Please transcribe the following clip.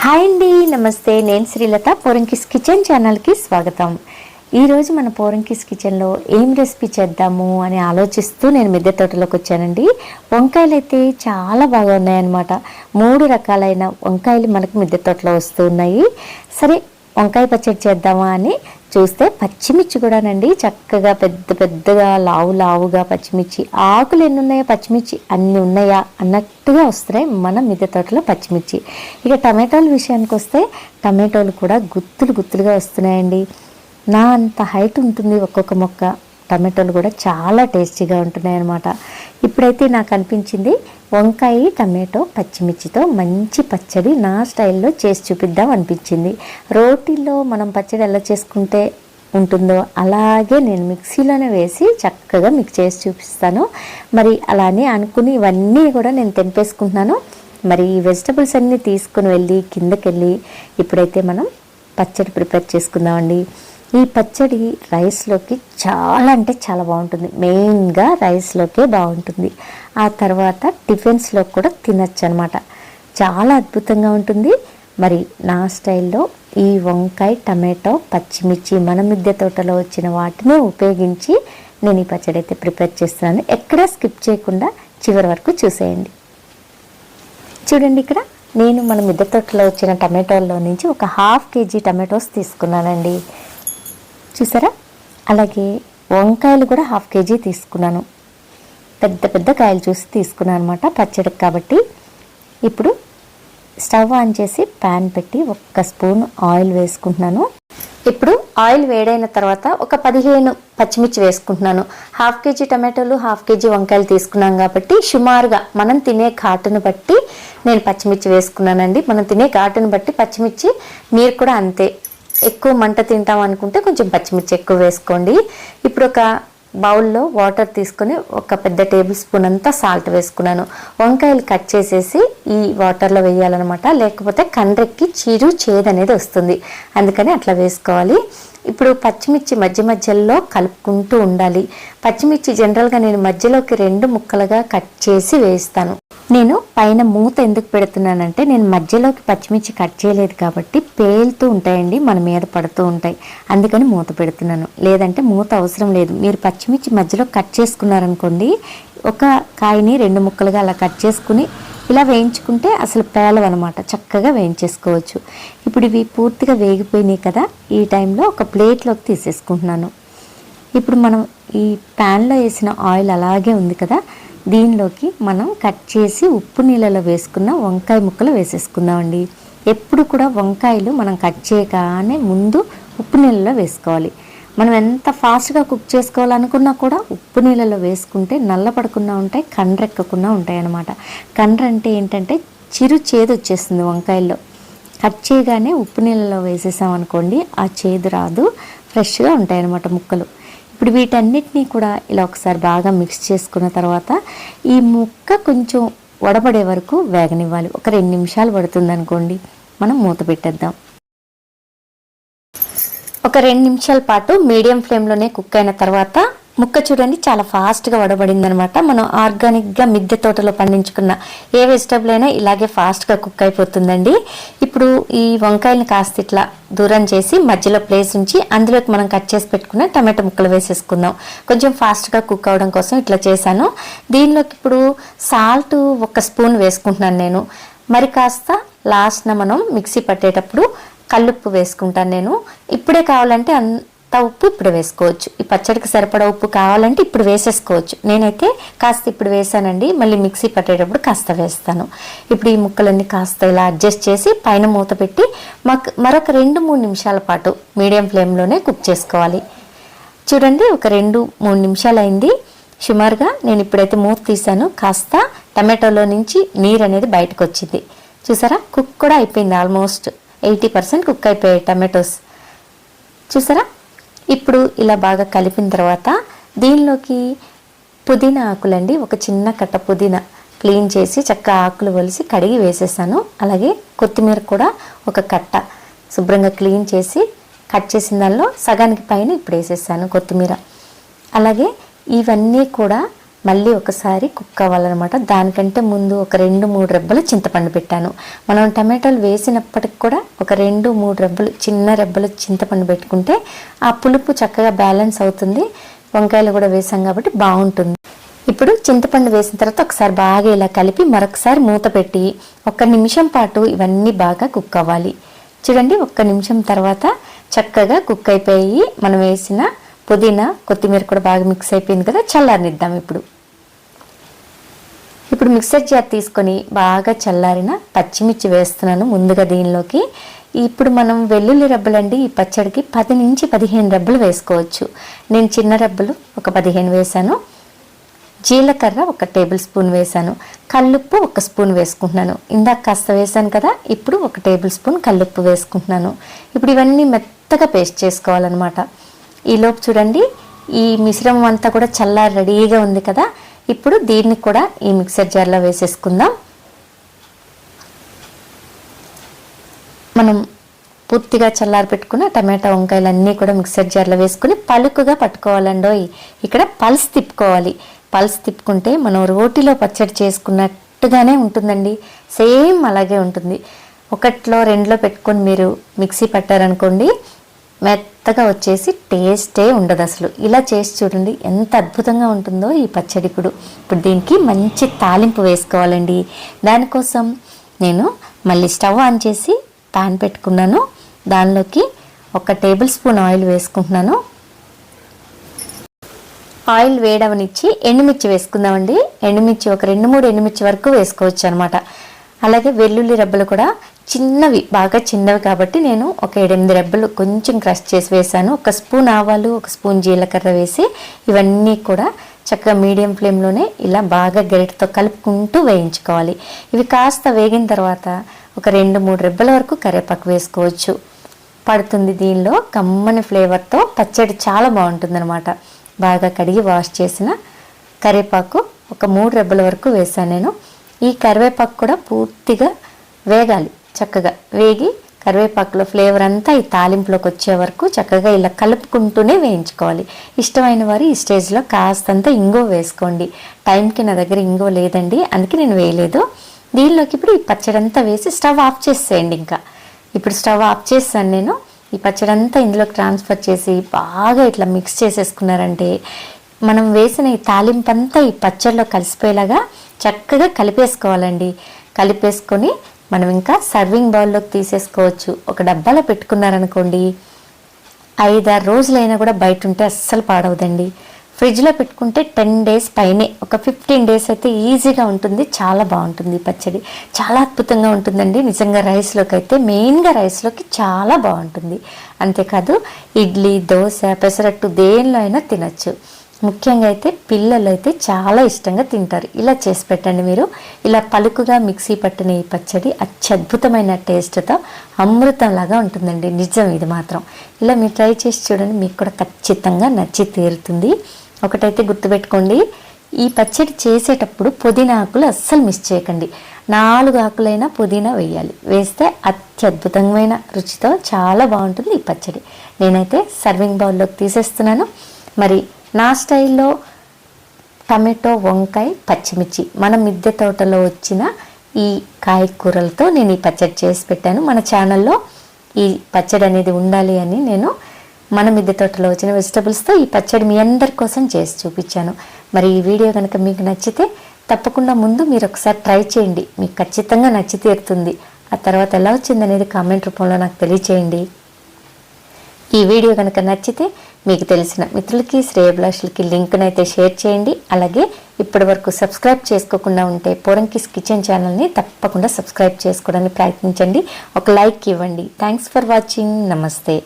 Hi అండి, నమస్తే. నేను శ్రీలత. పోరంకిస్ కిచెన్ ఛానల్కి స్వాగతం. ఈరోజు మన పోరంకిస్ కిచెన్లో ఏం రెసిపీ చేద్దాము అని ఆలోచిస్తూ నేను మిద్దె తోటలోకి వచ్చానండి. వంకాయలు అయితే చాలా బాగా ఉన్నాయన్నమాట. 3 రకాలైన వంకాయలు మనకు మిద్దె తోటలో వస్తూ ఉన్నాయి. సరే, వంకాయ పచ్చడి చేద్దామా అని చూస్తే పచ్చిమిర్చి కూడానండి చక్కగా పెద్ద పెద్దగా లావుగా పచ్చిమిర్చి, ఆకులు ఎన్ని ఉన్నాయో పచ్చిమిర్చి అన్నీ ఉన్నాయా అన్నట్టుగా వస్తున్నాయి మన మిద్దె తోటలో పచ్చిమిర్చి. ఇక టమాటోల విషయానికి వస్తే టమాటోలు కూడా గుత్తులుగా వస్తున్నాయండి. నా అంత హైట్ ఉంటుంది ఒక్కొక్క మొక్క. టమాటోలు కూడా చాలా టేస్టీగా ఉంటున్నాయి అన్నమాట. ఇప్పుడైతే నాకు అనిపించింది వంకాయ టమాటో పచ్చిమిర్చితో మంచి పచ్చడి నా స్టైల్లో చేసి చూపిద్దాం అనిపించింది. రోటీల్లో మనం పచ్చడి ఎలా చేసుకుంటే ఉంటుందో అలాగే నేను మిక్సీలోనే వేసి చక్కగా మీకు చేసి చూపిస్తాను. మరి అలానే అనుకుని ఇవన్నీ కూడా నేను తెంపేసుకుంటున్నాను. మరి ఈ వెజిటబుల్స్ అన్నీ తీసుకుని వెళ్ళి కిందకెళ్ళి ఇప్పుడైతే మనం పచ్చడి ప్రిపేర్ చేసుకుందామండి. ఈ పచ్చడి రైస్లోకి చాలా అంటే చాలా బాగుంటుంది. మెయిన్గా రైస్లోకే బాగుంటుంది. ఆ తర్వాత టిఫిన్స్లో కూడా తినచ్చు అనమాట. చాలా అద్భుతంగా ఉంటుంది. మరి నా స్టైల్లో ఈ వంకాయ టమాటో పచ్చిమిర్చి మన మిద్దె తోటలో వచ్చిన వాటిని ఉపయోగించి నేను ఈ పచ్చడి అయితే ప్రిపేర్ చేస్తున్నాను. ఎక్కడా స్కిప్ చేయకుండా చివరి వరకు చూసేయండి. చూడండి, ఇక్కడ నేను మన మిద్దె తోటలో వచ్చిన టమాటోల్లో నుంచి ఒక 1/2 kg టమాటోస్ తీసుకున్నానండి. చూసారా? అలాగే వంకాయలు కూడా 1/2 kg తీసుకున్నాను. పెద్ద కాయలు చూసి తీసుకున్నాను అనమాట పచ్చడికి కాబట్టి. ఇప్పుడు స్టవ్ ఆన్ చేసి ప్యాన్ పెట్టి 1 స్పూన్ ఆయిల్ వేసుకుంటున్నాను. ఇప్పుడు ఆయిల్ వేడైన తర్వాత ఒక 15 పచ్చిమిర్చి వేసుకుంటున్నాను. 1/2 kg టమాటోలు 1/2 kg వంకాయలు తీసుకున్నాం కాబట్టి సుమారుగా మనం తినే ఘాటును బట్టి నేను పచ్చిమిర్చి వేసుకున్నానండి. మనం తినే ఘాటును బట్టి పచ్చిమిర్చి మీరు కూడా అంతే. ఎక్కువ మంట తింటాం అనుకుంటే కొంచెం పచ్చిమిర్చి ఎక్కువ వేసుకోండి. ఇప్పుడు ఒక బౌల్లో వాటర్ తీసుకొని ఒక పెద్ద టేబుల్ స్పూన్ అంతా సాల్ట్ వేసుకున్నాను. వంకాయలు కట్ చేసేసి ఈ వాటర్లో వేయాలన్నమాట. లేకపోతే కండ్రెక్కి చేదు అనేది వస్తుంది. అందుకని అట్లా వేసుకోవాలి. ఇప్పుడు పచ్చిమిర్చి మధ్యలో కలుపుకుంటూ ఉండాలి. పచ్చిమిర్చి జనరల్గా నేను మధ్యలోకి 2 ముక్కలుగా కట్ చేసి వేస్తాను. నేను పైన మూత ఎందుకు పెడుతున్నానంటే నేను మధ్యలోకి పచ్చిమిర్చి కట్ చేయలేదు కాబట్టి పేలుతూ ఉంటాయండి, మన మీద పడుతూ ఉంటాయి. అందుకని మూత పెడుతున్నాను. లేదంటే మూత అవసరం లేదు. మీరు పచ్చిమిర్చి మధ్యలో కట్ చేసుకున్నారనుకోండి, ఒక కాయని 2 ముక్కలుగా అలా కట్ చేసుకుని ఇలా వేయించుకుంటే అసలు పేలవన్నమాట. చక్కగా వేయించేసుకోవచ్చు. ఇప్పుడు ఇవి పూర్తిగా వేగిపోయినాయి కదా, ఈ టైంలో ఒక ప్లేట్లోకి తీసేసుకుంటున్నాను. ఇప్పుడు మనం ఈ ప్యాన్లో వేసిన ఆయిల్ అలాగే ఉంది కదా, దీనిలోకి మనం కట్ చేసి ఉప్పు నీళ్ళలో వేసుకున్న వంకాయ ముక్కలు వేసేసుకుందామండి. ఎప్పుడు కూడా వంకాయలు మనం కట్ చేయగానే ముందు ఉప్పు నీళ్ళలో వేసుకోవాలి. మనం ఎంత ఫాస్ట్గా కుక్ చేసుకోవాలనుకున్నా కూడా ఉప్పు నీళ్ళలో వేసుకుంటే నల్లపడకుండా ఉంటాయి, కండ్రెక్కకుండా ఉంటాయి అన్నమాట. కండ్ర అంటే ఏంటంటే చేదు వచ్చేస్తుంది వంకాయల్లో. కట్ చేయగానే ఉప్పు నీళ్ళలో వేసేసామనుకోండి, ఆ చేదు రాదు, ఫ్రెష్గా ఉంటాయి అన్నమాట ముక్కలు. ఇప్పుడు వీటన్నిటినీ కూడా ఇలా ఒకసారి బాగా మిక్స్ చేసుకున్న తర్వాత ఈ ముక్క కొంచెం వడబడే వరకు వేగనివ్వాలి. ఒక 2 నిమిషాలు పడుతుంది అనుకోండి. మనం మూత పెట్టేద్దాం. ఒక 2 నిమిషాల పాటు మీడియం ఫ్లేమ్లోనే కుక్ అయిన తర్వాత ముక్క చూడండి చాలా ఫాస్ట్గా వడబడింది అనమాట. మనం ఆర్గానిక్గా మిద్దె తోటలో పండించుకున్న ఏ వెజిటబుల్ అయినా ఇలాగే ఫాస్ట్గా కుక్ అయిపోతుందండి. ఇప్పుడు ఈ వంకాయలను కాస్త ఇట్లా దూరం చేసి మధ్యలో ప్లేస్ ఉంచి అందులోకి మనం కట్ చేసి పెట్టుకున్న టమాటో ముక్కలు వేసేసుకుందాం. కొంచెం ఫాస్ట్గా కుక్ అవడం కోసం ఇట్లా చేశాను. దీనిలోకి ఇప్పుడు సాల్ట్ 1 స్పూన్ వేసుకుంటున్నాను నేను. మరి కాస్త లాస్ట్న మనం మిక్సీ పట్టేటప్పుడు కల్లుప్పు వేసుకుంటాను నేను. ఇప్పుడే కావాలంటే అంత ఉప్పు ఇప్పుడు వేసుకోవచ్చు. ఈ పచ్చడికి సరిపడా ఉప్పు కావాలంటే ఇప్పుడు వేసేసుకోవచ్చు. నేనైతే కాస్త ఇప్పుడు వేసానండి, మళ్ళీ మిక్సీ పట్టేటప్పుడు కాస్త వేస్తాను. ఇప్పుడు ఈ ముక్కలన్నీ కాస్త ఇలా అడ్జస్ట్ చేసి పైన మూత పెట్టి మరొక 2-3 నిమిషాల పాటు మీడియం ఫ్లేమ్లోనే కుక్ చేసుకోవాలి. చూడండి, ఒక 2-3 నిమిషాలు అయింది సుమారుగా. నేను ఇప్పుడైతే మూత తీసాను. కాస్త టమాటోలో నుంచి నీరు అనేది బయటకు వచ్చింది. చూసారా? కుక్ కూడా అయిపోయింది. ఆల్మోస్ట్ 80% కుక్ అయిపోయాయి టమాటోస్. చూసారా? ఇప్పుడు ఇలా బాగా కలిపిన తర్వాత దీనిలోకి పుదీనా ఆకులండి, ఒక చిన్న కట్ట పుదీనా క్లీన్ చేసి చక్కగా ఆకులు వలిసి కడిగి వేసేసాను. అలాగే కొత్తిమీర కూడా ఒక కట్ట శుభ్రంగా క్లీన్ చేసి కట్ చేసిన దానిలో సగానికి పైన ఇప్పుడు వేసేసాను కొత్తిమీర. అలాగే ఇవన్నీ కూడా మళ్ళీ ఒకసారి కుక్ అవ్వాలన్నమాట. దానికంటే ముందు ఒక 2-3 రెబ్బలు చింతపండు పెట్టాను. మనం టమాటాలు వేసినప్పటికి కూడా ఒక 2-3 రెబ్బలు, చిన్న రెబ్బలు చింతపండు పెట్టుకుంటే ఆ పులుపు చక్కగా బ్యాలెన్స్ అవుతుంది. వంకాయలు కూడా వేసాం కాబట్టి బాగుంటుంది. ఇప్పుడు చింతపండు వేసిన తర్వాత ఒకసారి బాగా ఇలా కలిపి మరొకసారి మూత పెట్టి 1 నిమిషం పాటు ఇవన్నీ బాగా కుక్ అవ్వాలి. చూడండి, 1 నిమిషం తర్వాత చక్కగా కుక్ అయిపోయి మనం వేసిన పుదీనా కొత్తిమీర కూడా బాగా మిక్స్ అయిపోయింది కదా, చల్లారనిద్దాం. ఇప్పుడు మిక్సర్ జార్ తీసుకొని బాగా చల్లారిన పచ్చిమిర్చి వేస్తున్నాను ముందుగా దీనిలోకి. ఇప్పుడు మనం వెల్లుల్లి రెబ్బలండి ఈ పచ్చడికి 10 నుంచి 15 రెబ్బలు వేసుకోవచ్చు. నేను చిన్న రెబ్బలు ఒక 15 వేసాను. జీలకర్ర 1 టేబుల్ స్పూన్ వేసాను. కల్లుప్పు 1 స్పూన్ వేసుకుంటున్నాను. ఇందాక కాస్త వేసాను కదా, ఇప్పుడు 1 టేబుల్ స్పూన్ కల్లుప్పు వేసుకుంటున్నాను. ఇప్పుడు ఇవన్నీ మెత్తగా పేస్ట్ చేసుకోవాలన్నమాట. ఈలోపు చూడండి, ఈ మిశ్రమం అంతా కూడా చల్లారి రెడీగా ఉంది కదా. ఇప్పుడు దీన్ని కూడా ఈ మిక్సర్ జార్లో వేసేసుకుందాం. మనం పూర్తిగా చల్లారి పెట్టుకున్న టమాటా వంకాయలు అన్నీ కూడా మిక్సర్ జార్లో వేసుకుని పలుకుగా పట్టుకోవాలండోయ్. ఇక్కడ పల్స్ తిప్పుకోవాలి. పల్స్ తిప్పుకుంటే మనం రోటిలో పచ్చడి చేసుకున్నట్టుగానే ఉంటుందండి. సేమ్ అలాగే ఉంటుంది. 1లో 2లో పెట్టుకొని మీరు మిక్సీ పట్టారనుకోండి, మెత్తగా వచ్చేసి టేస్టే ఉండదు అసలు. ఇలా చేసి చూడండి ఎంత అద్భుతంగా ఉంటుందో ఈ పచ్చడి. ఇప్పుడు దీనికి మంచి తాలింపు వేసుకోవాలండి. దానికోసం నేను మళ్ళీ స్టవ్ ఆన్ చేసి పాన్ పెట్టుకున్నాను. దానిలోకి 1 టేబుల్ స్పూన్ ఆయిల్ వేసుకుంటున్నాను. ఆయిల్ వేడవనిచ్చి ఎండుమిర్చి వేసుకుందామండి. ఎండుమిర్చి ఒక 2-3 ఎండుమిర్చి వరకు వేసుకోవచ్చు అనమాట. అలాగే వెల్లుల్లి రెబ్బలు కూడా చిన్నవి, బాగా చిన్నవి కాబట్టి నేను ఒక 7-8 రెబ్బలు కొంచెం క్రష్ చేసి వేసాను. 1 స్పూన్ ఆవాలు, 1 స్పూన్ జీలకర్ర వేసి ఇవన్నీ కూడా చక్కగా మీడియం ఫ్లేమ్లోనే ఇలా బాగా గరిటతో కలుపుకుంటూ వేయించుకోవాలి. ఇవి కాస్త వేగిన తర్వాత ఒక 2-3 రెబ్బల వరకు కరివేపాకు వేసుకోవచ్చు. పడుతుంది దీనిలో కమ్మని ఫ్లేవర్తో పచ్చడి చాలా బాగుంటుందన్నమాట. బాగా కడిగి వాష్ చేసిన కరివేపాకు ఒక 3 రెబ్బల వరకు వేసాను నేను. ఈ కరివేపాకు కూడా పూర్తిగా వేగాలి. చక్కగా వేగి కరివేపాకులో ఫ్లేవర్ అంతా ఈ తాలింపులోకి వచ్చే వరకు చక్కగా ఇలా కలుపుకుంటూనే వేయించుకోవాలి. ఇష్టమైన వారు ఈ స్టేజ్లో కాస్తంత ఇంగువ వేసుకోండి. టైంకి నా దగ్గర ఇంగువ లేదండి, అందుకే నేను వేయలేదు. దీనిలోకి ఇప్పుడు ఈ పచ్చడి అంతా వేసి స్టవ్ ఆఫ్ చేసేయండి. ఇప్పుడు స్టవ్ ఆఫ్ చేస్తాను నేను. ఈ పచ్చడి అంతా ఇందులోకి ట్రాన్స్ఫర్ చేసి బాగా ఇట్లా మిక్స్ చేసేసుకున్నారంటే మనం వేసిన ఈ తాలింపు అంతా ఈ పచ్చడిలో కలిసిపోయేలాగా చక్కగా కలిపేసుకోవాలండి. కలిపేసుకొని మనం ఇంకా సర్వింగ్ బౌల్లోకి తీసేసుకోవచ్చు. ఒక డబ్బాలో పెట్టుకున్నారనుకోండి, 5-6 రోజులైనా కూడా బయట ఉంటే అస్సలు పాడవదండి. ఫ్రిడ్జ్లో పెట్టుకుంటే 10 డేస్ పైనే, ఒక 15 డేస్ అయితే ఈజీగా ఉంటుంది. చాలా బాగుంటుంది పచ్చడి, చాలా అద్భుతంగా ఉంటుందండి. నిజంగా రైస్లోకి అయితే, మెయిన్గా రైస్లోకి చాలా బాగుంటుంది. అంతేకాదు ఇడ్లీ, దోశ, పెసరట్టు దేనిలో అయినా తినచ్చు. ముఖ్యంగా అయితే పిల్లలు అయితే చాలా ఇష్టంగా తింటారు. ఇలా చేసి పెట్టండి మీరు. ఇలా పలుకుగా మిక్సీ పట్టిన ఈ పచ్చడి అత్యద్భుతమైన టేస్ట్తో అమృతంలాగా ఉంటుందండి. నిజం ఇది మాత్రం. ఇలా మీరు ట్రై చేసి చూడండి, మీకు కూడా ఖచ్చితంగా నచ్చి తీరుతుంది. ఒకటైతే గుర్తుపెట్టుకోండి, ఈ పచ్చడి చేసేటప్పుడు పుదీనా ఆకులు అస్సలు మిస్ చేయకండి. 4 ఆకులైనా పుదీనా వేయాలి. వేస్తే అత్యద్భుతమైన రుచితో చాలా బాగుంటుంది ఈ పచ్చడి. నేనైతే సర్వింగ్ బౌల్లోకి తీసేస్తున్నాను. మరి నా స్టైల్లో టమాటో, వంకాయ, పచ్చిమిర్చి మన మిద్దె తోటలో వచ్చిన ఈ కాయకూరలతో నేను ఈ పచ్చడి చేసి పెట్టాను. మన ఛానల్లో ఈ పచ్చడి అనేది ఉండాలి అని నేను మన మిద్దె తోటలో వచ్చిన వెజిటబుల్స్తో ఈ పచ్చడి మీ అందరి కోసం చేసి చూపించాను. మరి ఈ వీడియో కనుక మీకు నచ్చితే తప్పకుండా ముందు మీరు ఒకసారి ట్రై చేయండి. మీకు ఖచ్చితంగా నచ్చి తీరుతుంది. ఆ తర్వాత ఎలా వచ్చిందనేది కామెంట్ రూపంలో నాకు తెలియచేయండి. ఈ వీడియో కనుక నచ్చితే మీకు తెలిసిన మిత్రులకి, శ్రేయోభిలాషులకి లింక్నైతే షేర్ చేయండి. అలాగే ఇప్పటి వరకు సబ్స్క్రైబ్ చేసుకోకుండా ఉంటే పోరంకిస్ కిచెన్ ఛానల్ని తప్పకుండా సబ్స్క్రైబ్ చేసుకోవడానికి ప్రయత్నించండి. ఒక లైక్ ఇవ్వండి. Thanks for watching. నమస్తే.